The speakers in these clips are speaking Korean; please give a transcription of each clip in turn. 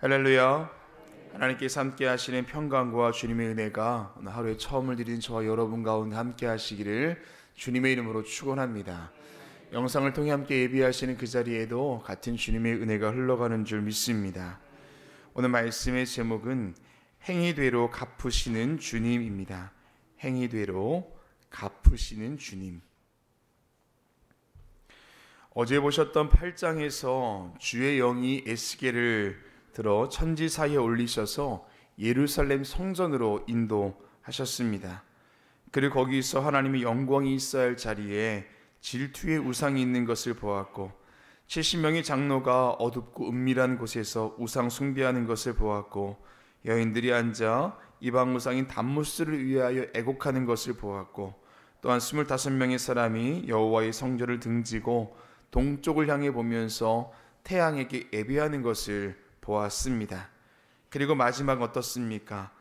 할렐루야. 하나님께서 함께 하시는 평강과 주님의 은혜가 오늘 하루에 처음을 드린 저와 여러분 가운데 함께 하시기를 주님의 이름으로 축원합니다. 영상을 통해 함께 예비하시는 그 자리에도 같은 주님의 은혜가 흘러가는 줄 믿습니다. 오늘 말씀의 제목은 행위대로 갚으시는 주님입니다. 행위대로 갚으시는 주님. 어제 보셨던 8장에서 주의 영이 에스겔을 들어 천지 사이에 올리셔서 예루살렘 성전으로 인도하셨습니다. 그리고 거기서 하나님의 영광이 있어야 할 자리에 질투의 우상이 있는 것을 보았고 70명의 장로가 어둡고 은밀한 곳에서 우상 숭배하는 것을 보았고 여인들이 앉아 이방 우상인 담무스를 위하여 애곡하는 것을 보았고 또한 25명의 사람이 여호와의 성전을 등지고 동쪽을 향해 보면서 태양에게 예배하는 것을 보았습니다. 그리고 마지막 어떻습니까?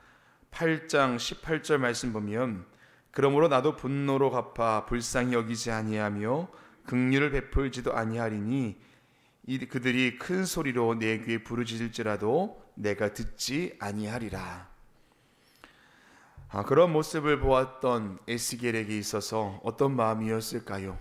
8장 18절 말씀 보면 그러므로 나도 분노로 갚아 불쌍히 여기지 아니하며 긍휼을 베풀지도 아니하리니 그들이 큰 소리로 내 귀에 부르짖을지라도 내가 듣지 아니하리라. 그런 모습을 보았던 에스겔에게 있어서 어떤 마음이었을까요?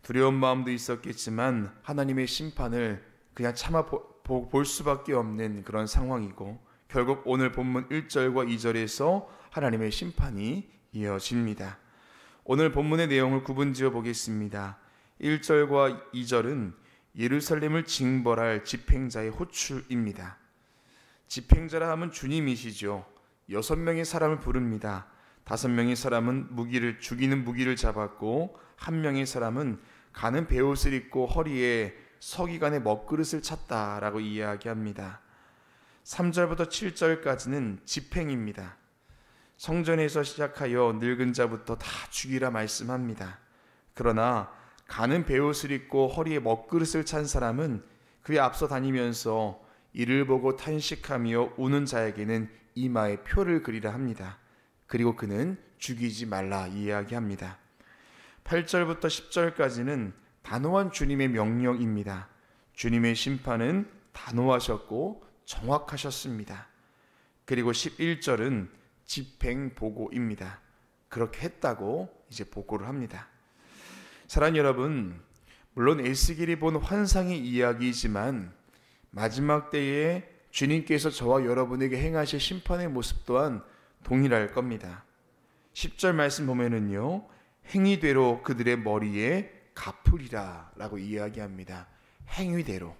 두려운 마음도 있었겠지만 하나님의 심판을 그냥 참아 볼 수밖에 없는 그런 상황이고 결국 오늘 본문 1절과 2절에서 하나님의 심판이 이어집니다. 오늘 본문의 내용을 구분지어 보겠습니다. 1절과 2절은 예루살렘을 징벌할 집행자의 호출입니다. 집행자라 하면 주님이시죠. 6명의 사람을 부릅니다. 5명의 사람은 죽이는 무기를 잡았고 1명의 사람은 가는 베옷을 입고 허리에 서기관의 먹그릇을 찼다라고 이야기합니다. 3절부터 7절까지는 집행입니다. 성전에서 시작하여 늙은 자부터 다 죽이라 말씀합니다. 그러나 가는 베옷을 입고 허리에 먹그릇을 찬 사람은 그에 앞서 다니면서 이를 보고 탄식하며 우는 자에게는 이마에 표를 그리라 합니다. 그리고 그는 죽이지 말라 이야기합니다. 8절부터 10절까지는 단호한 주님의 명령입니다. 주님의 심판은 단호하셨고 정확하셨습니다. 그리고 11절은 집행 보고입니다. 그렇게 했다고 이제 보고를 합니다. 사랑하는 여러분, 물론 에스겔이 본 환상의 이야기이지만 마지막 때에 주님께서 저와 여러분에게 행하실 심판의 모습 또한 동일할 겁니다. 10절 말씀 보면은요, 행위대로 그들의 머리에 갚으리라 라고 이야기합니다. 행위대로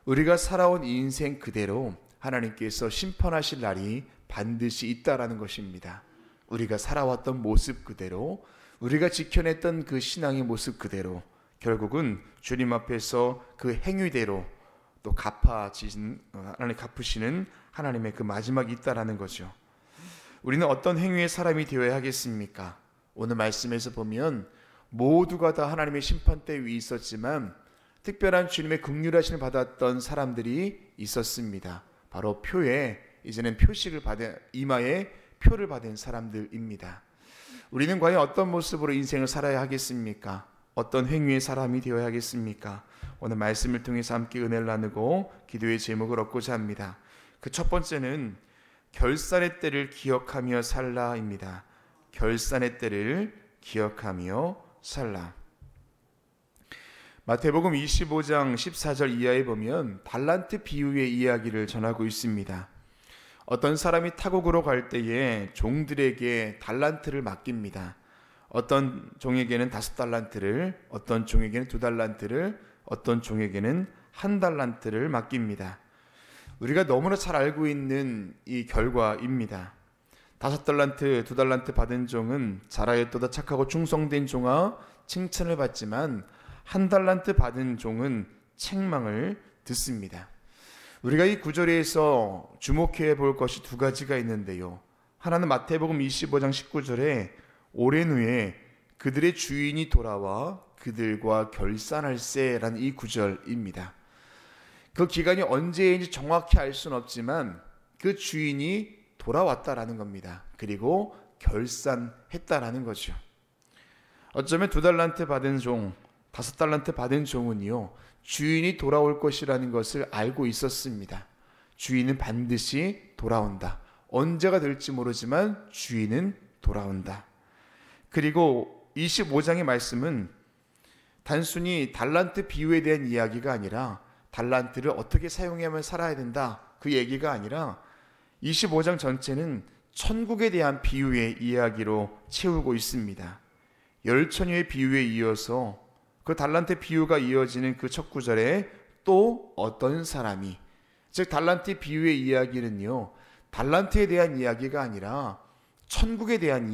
우리가 살아온 인생 그대로 하나님께서 심판하실 날이 반드시 있다라는 것입니다. 우리가 살아왔던 모습 그대로 우리가 지켜냈던 그 신앙의 모습 그대로 결국은 주님 앞에서 그 행위대로 또 갚으시는 하나님의 그 마지막이 있다라는 거죠. 우리는 어떤 행위의 사람이 되어야 하겠습니까? 오늘 말씀에서 보면 모두가 다 하나님의 심판대 위에 있었지만 특별한 주님의 긍휼하심을 받았던 사람들이 있었습니다. 바로 이제는 표식을 받은 이마에 표를 받은 사람들입니다. 우리는 과연 어떤 모습으로 인생을 살아야 하겠습니까? 어떤 행위의 사람이 되어야 하겠습니까? 오늘 말씀을 통해서 함께 은혜를 나누고 기도의 제목을 얻고자 합니다. 그 첫 번째는 결산의 때를 기억하며 살라입니다. 결산의 때를 기억하며 살라. 마태복음 25장 14절 이하에 보면 달란트 비유의 이야기를 전하고 있습니다. 어떤 사람이 타국으로 갈 때에 종들에게 달란트를 맡깁니다. 어떤 종에게는 5달란트를, 어떤 종에게는 2달란트를, 어떤 종에게는 1달란트를 맡깁니다. 우리가 너무나 잘 알고 있는 이 결과입니다. 5달란트, 2달란트 받은 종은 잘하였도다 착하고 충성된 종아 칭찬을 받지만 1달란트 받은 종은 책망을 듣습니다. 우리가 이 구절에서 주목해 볼 것이 2가지가 있는데요. 하나는 마태복음 25장 19절에 오랜 후에 그들의 주인이 돌아와 그들과 결산할세라는 이 구절입니다. 그 기간이 언제인지 정확히 알 수는 없지만 그 주인이 돌아왔다라는 겁니다. 그리고 결산했다라는 거죠. 어쩌면 2달란트 받은 종, 5달란트 받은 종은요, 주인이 돌아올 것이라는 것을 알고 있었습니다. 주인은 반드시 돌아온다. 언제가 될지 모르지만 주인은 돌아온다. 그리고 25장의 말씀은 단순히 달란트 비유에 대한 이야기가 아니라 달란트를 어떻게 사용하면 살아야 된다, 그 얘기가 아니라 25장 전체는 천국에 대한 비유의 이야기로 채우고 있습니다. 열처녀의 비유에 이어서 그 달란트 비유가 이어지는 그 첫 구절에 또 어떤 사람이, 즉 달란트 비유의 이야기는요, 달란트에 대한 이야기가 아니라 천국에 대한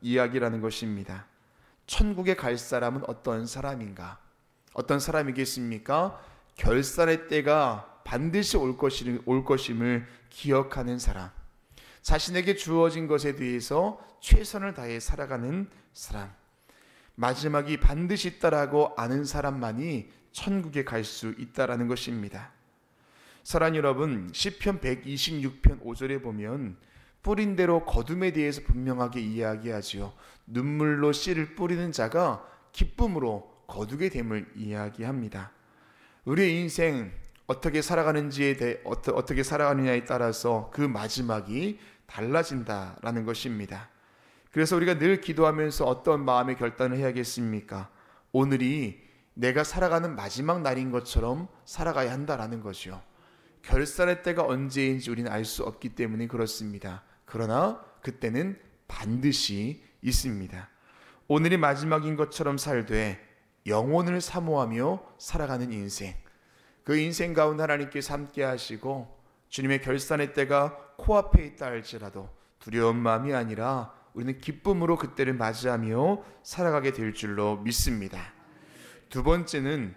이야기라는 것입니다. 천국에 갈 사람은 어떤 사람인가? 어떤 사람이겠습니까? 결산의 때가 반드시 올 것임을 기억하는 사람, 자신에게 주어진 것에 대해서 최선을 다해 살아가는 사람, 마지막이 반드시 있다라고 아는 사람만이 천국에 갈 수 있다라는 것입니다. 사랑하는 여러분, 시편 126편 5절에 보면 뿌린 대로 거둠에 대해서 분명하게 이야기하지요. 눈물로 씨를 뿌리는 자가 기쁨으로 거두게 됨을 이야기합니다. 우리의 인생 어떻게 어떻게 살아가느냐에 따라서 그 마지막이 달라진다라는 것입니다. 그래서 우리가 늘 기도하면서 어떤 마음의 결단을 해야겠습니까? 오늘이 내가 살아가는 마지막 날인 것처럼 살아가야 한다라는 거죠. 결산의 때가 언제인지 우리는 알 수 없기 때문에 그렇습니다. 그러나 그때는 반드시 있습니다. 오늘이 마지막인 것처럼 살되 영혼을 사모하며 살아가는 인생, 그 인생 가운데 하나님께서 함께 하시고 주님의 결산의 때가 코앞에 있다 할지라도 두려운 마음이 아니라 우리는 기쁨으로 그때를 맞이하며 살아가게 될 줄로 믿습니다. 두 번째는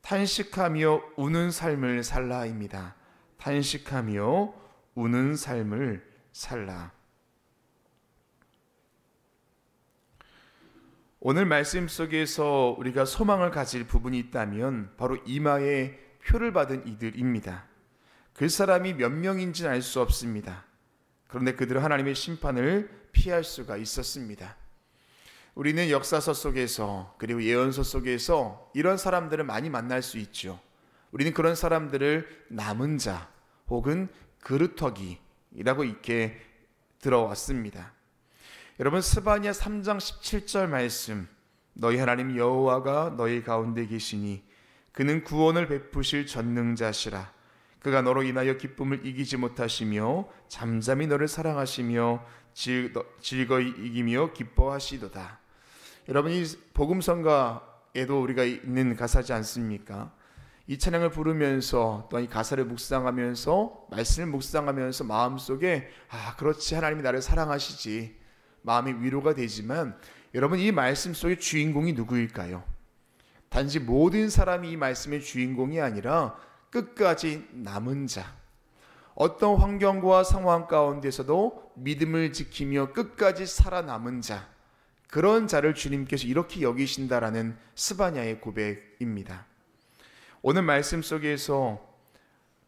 탄식하며 우는 삶을 살라입니다. 탄식하며 우는 삶을 살라. 오늘 말씀 속에서 우리가 소망을 가질 부분이 있다면 바로 이마에 표를 받은 이들입니다. 그 사람이 몇 명인지는 알 수 없습니다. 그런데 그들은 하나님의 심판을 피할 수가 있었습니다. 우리는 역사서 속에서 그리고 예언서 속에서 이런 사람들을 많이 만날 수 있죠. 우리는 그런 사람들을 남은 자 혹은 그루터기라고 이렇게 들어왔습니다. 여러분, 스바냐 3장 17절 말씀, 너희 하나님 여호와가 너희 가운데 계시니 그는 구원을 베푸실 전능자시라. 그가 너로 인하여 기쁨을 이기지 못하시며 잠잠히 너를 사랑하시며 즐거이 이기며 기뻐하시도다. 여러분, 이 복음성가에도 우리가 있는 가사지 않습니까? 이 찬양을 부르면서 또한 이 가사를 묵상하면서 말씀을 묵상하면서 마음속에 그렇지, 하나님이 나를 사랑하시지, 마음이 위로가 되지만 여러분, 이 말씀 속의 주인공이 누구일까요? 단지 모든 사람이 이 말씀의 주인공이 아니라 끝까지 남은 자, 어떤 환경과 상황 가운데서도 믿음을 지키며 끝까지 살아남은 자, 그런 자를 주님께서 이렇게 여기신다라는 스바냐의 고백입니다. 오늘 말씀 속에서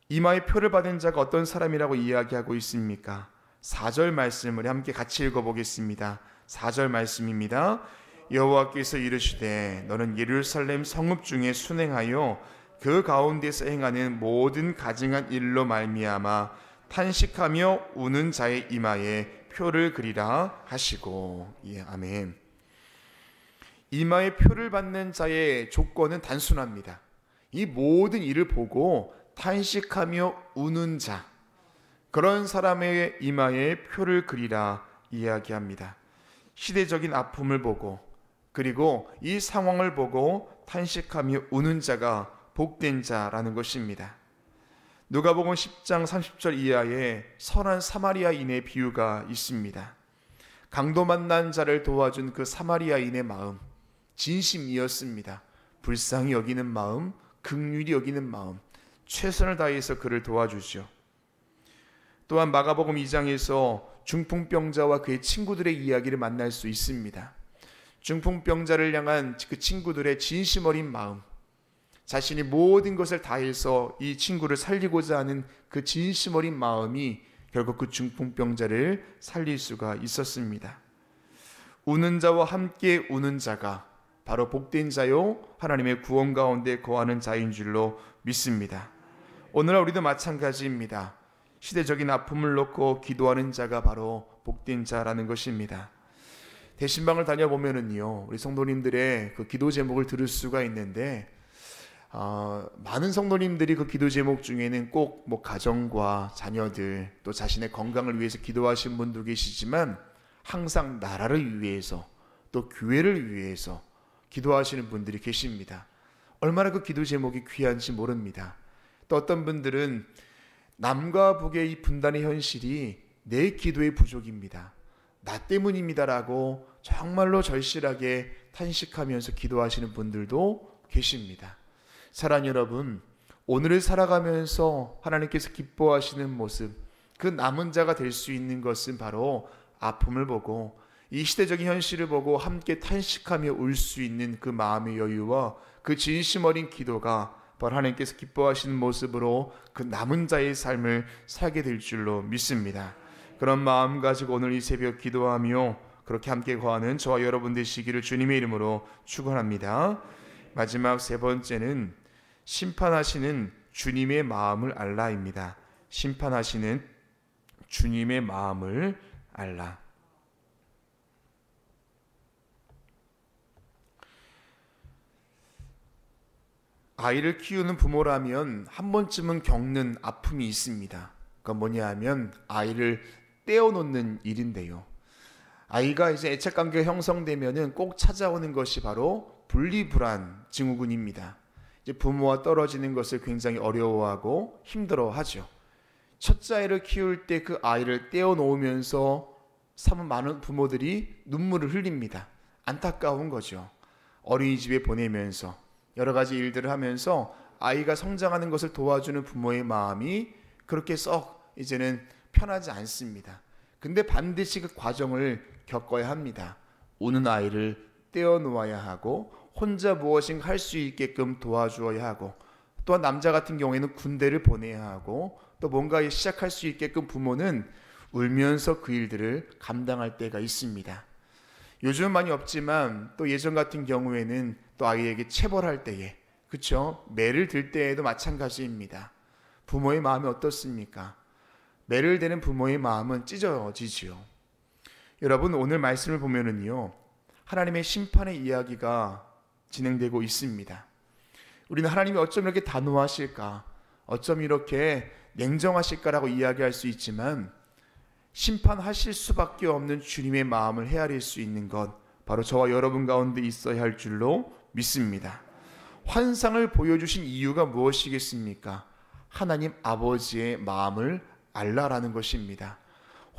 이마에 표를 받은 자가 어떤 사람이라고 이야기하고 있습니까? 4절 말씀을 함께 같이 읽어보겠습니다. 4절 말씀입니다. 여호와께서 이르시되 너는 예루살렘 성읍 중에 순행하여 그 가운데서 행하는 모든 가증한 일로 말미암아 탄식하며 우는 자의 이마에 표를 그리라 하시고. 아멘. 이마에 표를 받는 자의 조건은 단순합니다. 이 모든 일을 보고 탄식하며 우는 자, 그런 사람의 이마에 표를 그리라 이야기합니다. 시대적인 아픔을 보고 그리고 이 상황을 보고 탄식하며 우는 자가 복된 자라는 것입니다. 누가복음 10장 30절 이하에 선한 사마리아인의 비유가 있습니다. 강도 만난 자를 도와준 그 사마리아인의 마음, 진심이었습니다. 불쌍히 여기는 마음, 긍휼히 여기는 마음, 최선을 다해서 그를 도와주죠. 또한 마가복음 2장에서 중풍병자와 그의 친구들의 이야기를 만날 수 있습니다. 중풍병자를 향한 그 친구들의 진심 어린 마음, 자신이 모든 것을 다해서 이 친구를 살리고자 하는 그 진심 어린 마음이 결국 그 중풍병자를 살릴 수가 있었습니다. 우는 자와 함께 우는 자가 바로 복된 자요 하나님의 구원 가운데 거하는 자인 줄로 믿습니다. 오늘날 우리도 마찬가지입니다. 시대적인 아픔을 놓고 기도하는 자가 바로 복된 자라는 것입니다. 대신방을 다녀보면은요, 우리 성도님들의 그 기도 제목을 들을 수가 있는데, 많은 성도님들이 그 기도 제목 중에는 꼭 뭐 가정과 자녀들 또 자신의 건강을 위해서 기도하신 분도 계시지만 항상 나라를 위해서 또 교회를 위해서 기도하시는 분들이 계십니다. 얼마나 그 기도 제목이 귀한지 모릅니다. 또 어떤 분들은 남과 북의 이 분단의 현실이 내 기도의 부족입니다, 나 때문입니다라고 정말로 절실하게 탄식하면서 기도하시는 분들도 계십니다. 사랑하는 여러분, 오늘을 살아가면서 하나님께서 기뻐하시는 모습, 그 남은 자가 될 수 있는 것은 바로 아픔을 보고 이 시대적인 현실을 보고 함께 탄식하며 울 수 있는 그 마음의 여유와 그 진심 어린 기도가 바로 하나님께서 기뻐하시는 모습으로 그 남은 자의 삶을 살게 될 줄로 믿습니다. 그런 마음 가지고 오늘 이 새벽 기도하며 그렇게 함께 거하는 저와 여러분 되시기를 주님의 이름으로 축원합니다. 마지막 세 번째는 심판하시는 주님의 마음을 알라입니다. 심판하시는 주님의 마음을 알라. 아이를 키우는 부모라면 한 번쯤은 겪는 아픔이 있습니다. 그건 뭐냐 하면 아이를 떼어놓는 일인데요. 아이가 이제 애착관계가 형성되면은 꼭 찾아오는 것이 바로 분리불안 증후군입니다. 이제 부모와 떨어지는 것을 굉장히 어려워하고 힘들어하죠. 첫째 아이를 키울 때 그 아이를 떼어놓으면서 참 많은 부모들이 눈물을 흘립니다. 안타까운 거죠. 어린이집에 보내면서 여러 가지 일들을 하면서 아이가 성장하는 것을 도와주는 부모의 마음이 그렇게 썩 이제는 편하지 않습니다. 근데 반드시 그 과정을 겪어야 합니다. 우는 아이를 떼어놓아야 하고 혼자 무엇인가 할 수 있게끔 도와주어야 하고, 또한 남자 같은 경우에는 군대를 보내야 하고, 또 뭔가 시작할 수 있게끔 부모는 울면서 그 일들을 감당할 때가 있습니다. 요즘은 많이 없지만 또 예전 같은 경우에는 또 아이에게 체벌할 때에, 그렇죠? 매를 들 때에도 마찬가지입니다. 부모의 마음이 어떻습니까? 매를 대는 부모의 마음은 찢어지지요. 여러분, 오늘 말씀을 보면은요, 하나님의 심판의 이야기가 진행되고 있습니다. 우리는 하나님이 어쩜 이렇게 단호하실까, 어쩜 이렇게 냉정하실까라고 이야기할 수 있지만, 심판하실 수밖에 없는 주님의 마음을 헤아릴 수 있는 것, 바로 저와 여러분 가운데 있어야 할 줄로 믿습니다. 환상을 보여주신 이유가 무엇이겠습니까? 하나님 아버지의 마음을 알라라는 것입니다.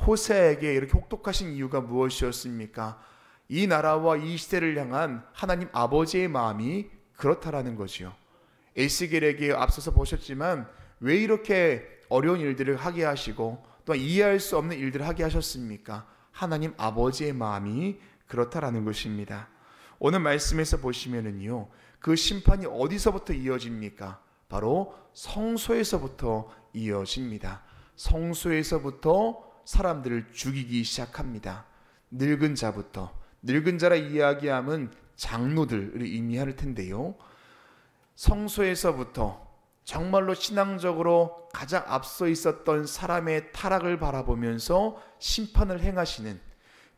호세아에게 이렇게 혹독하신 이유가 무엇이었습니까? 이 나라와 이 시대를 향한 하나님 아버지의 마음이 그렇다라는 거지요. 에스겔에게 앞서서 보셨지만 왜 이렇게 어려운 일들을 하게 하시고 또 이해할 수 없는 일들을 하게 하셨습니까? 하나님 아버지의 마음이 그렇다라는 것입니다. 오늘 말씀에서 보시면은요, 그 심판이 어디서부터 이어집니까? 바로 성소에서부터 이어집니다. 성소에서부터 사람들을 죽이기 시작합니다. 늙은 자부터. 늙은 자라 이야기하면 장로들을 의미할 텐데요, 성소에서부터 정말로 신앙적으로 가장 앞서 있었던 사람의 타락을 바라보면서 심판을 행하시는,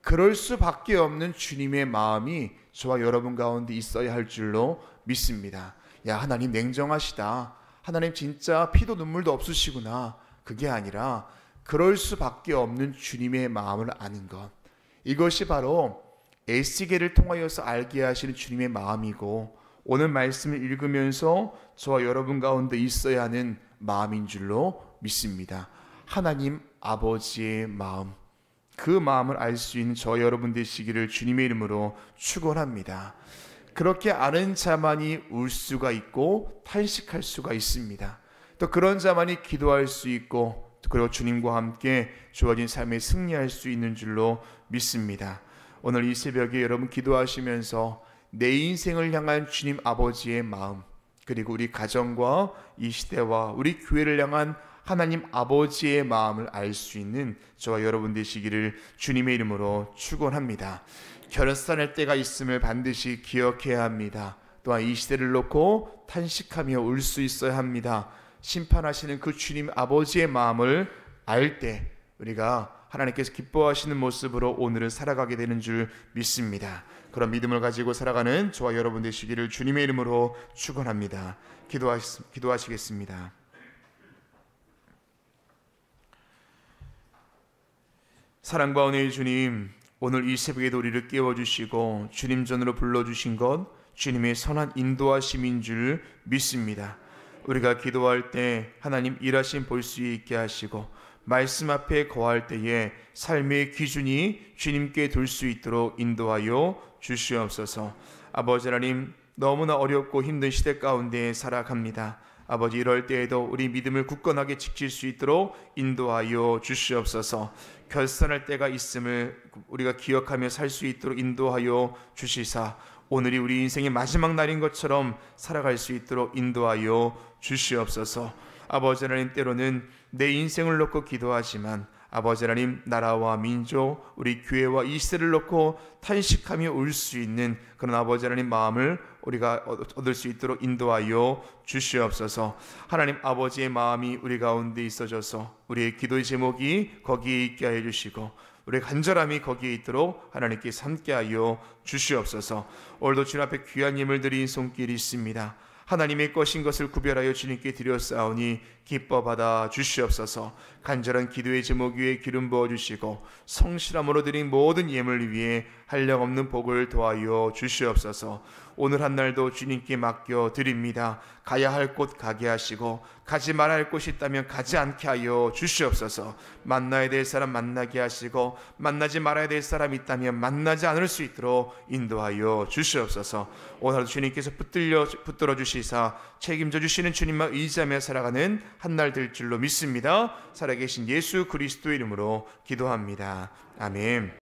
그럴 수밖에 없는 주님의 마음이 저와 여러분 가운데 있어야 할 줄로 믿습니다. 야, 하나님 냉정하시다, 하나님 진짜 피도 눈물도 없으시구나, 그게 아니라 그럴 수밖에 없는 주님의 마음을 아는 것, 이것이 바로 에스겔을 통하여서 알게 하시는 주님의 마음이고, 오늘 말씀을 읽으면서 저와 여러분 가운데 있어야 하는 마음인 줄로 믿습니다. 하나님 아버지의 마음, 그 마음을 알 수 있는 저와 여러분 되시기를 주님의 이름으로 축원합니다. 그렇게 아는 자만이 울 수가 있고 탄식할 수가 있습니다. 또 그런 자만이 기도할 수 있고, 그리고 주님과 함께 주어진 삶에 승리할 수 있는 줄로 믿습니다. 오늘 이 새벽에 여러분 기도하시면서 내 인생을 향한 주님 아버지의 마음, 그리고 우리 가정과 이 시대와 우리 교회를 향한 하나님 아버지의 마음을 알 수 있는 저와 여러분 되시기를 주님의 이름으로 축원합니다. 결산할 때가 있음을 반드시 기억해야 합니다. 또한 이 시대를 놓고 탄식하며 울 수 있어야 합니다. 심판하시는 그 주님 아버지의 마음을 알 때 우리가 하나님께서 기뻐하시는 모습으로 오늘을 살아가게 되는 줄 믿습니다. 그런 믿음을 가지고 살아가는 저와 여러분 되시기를 주님의 이름으로 축원합니다. 기도하시겠습니다. 사랑과 은혜의 주님, 오늘 이 새벽에도 우리를 깨워주시고 주님 전으로 불러주신 것 주님의 선한 인도하심인 줄 믿습니다. 우리가 기도할 때 하나님 일하심 볼 수 있게 하시고 말씀 앞에 거할 때에 삶의 기준이 주님께 둘 수 있도록 인도하여 주시옵소서. 아버지 하나님, 너무나 어렵고 힘든 시대 가운데 살아갑니다. 아버지, 이럴 때에도 우리 믿음을 굳건하게 지킬 수 있도록 인도하여 주시옵소서. 결산할 때가 있음을 우리가 기억하며 살 수 있도록 인도하여 주시사 오늘이 우리 인생의 마지막 날인 것처럼 살아갈 수 있도록 인도하여 주시옵소서. 아버지 하나님, 때로는 내 인생을 놓고 기도하지만 아버지 하나님, 나라와 민족, 우리 교회와 이 시대를 놓고 탄식하며 울 수 있는 그런 아버지 하나님 마음을 우리가 얻을 수 있도록 인도하여 주시옵소서. 하나님 아버지의 마음이 우리 가운데 있어져서 우리의 기도의 제목이 거기에 있게 하여 주시고 우리의 간절함이 거기에 있도록 하나님께서 함께하여 주시옵소서. 오늘도 주님 앞에 귀한 예물 드린 손길이 있습니다. 하나님의 것인 것을 구별하여 주님께 드렸사오니 기뻐 받아 주시옵소서. 간절한 기도의 제목 위에 기름 부어주시고 성실함으로 드린 모든 예물 위에 한량없는 복을 더하여 주시옵소서. 오늘 한 날도 주님께 맡겨 드립니다. 가야 할 곳 가게 하시고 가지 말아야 할 곳이 있다면 가지 않게 하여 주시옵소서. 만나야 될 사람 만나게 하시고 만나지 말아야 될 사람이 있다면 만나지 않을 수 있도록 인도하여 주시옵소서. 오늘도 주님께서 붙들어 주시사 책임져 주시는 주님만 의지하며 살아가는 한 날 될 줄로 믿습니다. 살아계신 예수 그리스도의 이름으로 기도합니다. 아멘.